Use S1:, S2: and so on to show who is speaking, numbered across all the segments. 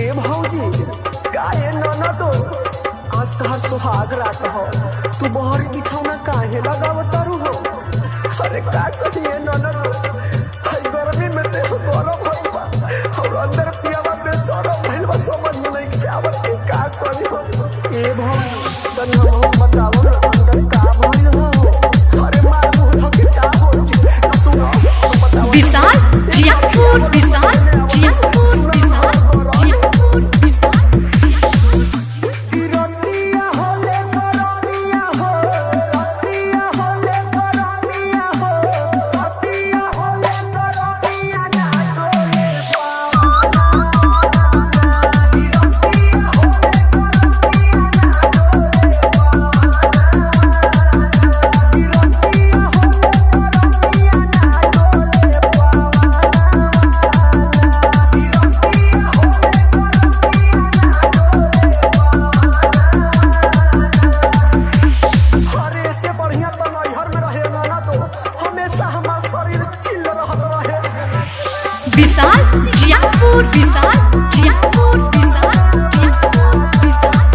S1: ए भौजी काहे ननद आज तहार सुहाग रात हो तू बहर बिछौना काहे लगावतारू हो। अरे का कहिए ननद हई गर्मी में देह गरम भइल बा और अंदर पियावा बेसरम भइल बा समझ में नहीं के आवत के का करी हो। ए भौजी तनी हम बतावो ना अंदर का भइल हो। अरे मार मुंह धके का हो सुनो बताओ
S2: विशाल जियापुर विशाल जियापुर विशाल जियापुर विशाल
S1: रतिया होले करनिया हो रतिया होले करनिया हो रतिया होले करनिया ना तोरे पावाना रतिया होले करनिया ना तोरे पावाना रतिया होले करनिया ना तोरे अरे से बढ़िया तो नैहर में रहे ना तो हमेशा हमार शरीर चिल रहत रहे।
S2: विशाल जियापुर विशाल जियापुर विशाल जियापुर विशाल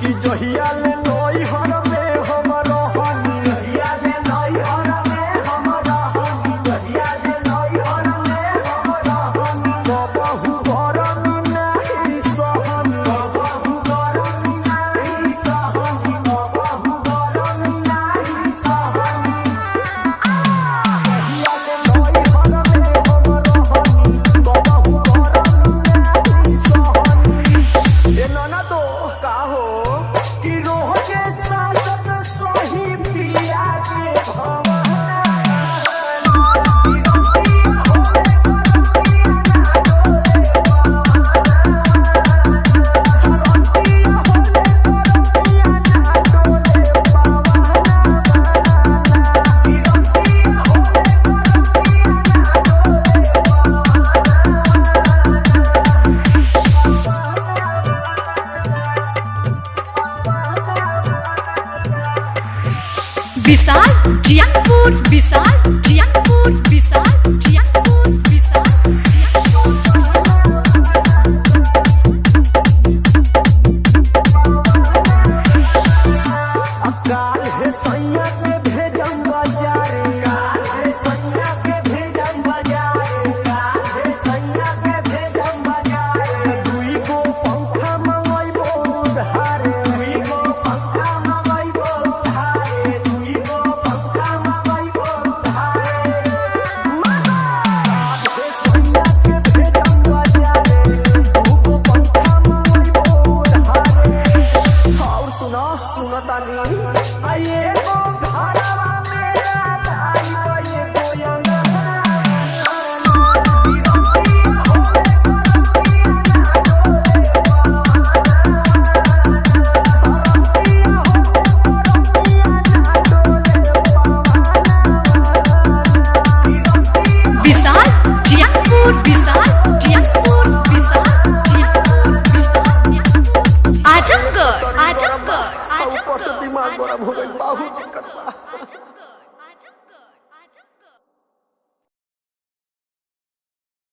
S1: कि जहिया ले नैहर में हम रहनी जहिया ले नैहर में हम रहनी जहिया ले नैहर में हम रहनी बबहू गरमी नहीं सहनी बबहू गरमी नहीं सहनी बबहू गरमी नहीं सहनी जहिया ले नैहर में हम रहनी बबहू गरमी नहीं सहनी। ए नाना तो का हो कि रोजे सासत सही पिया के भवना
S2: विशाल जियापुर विशाल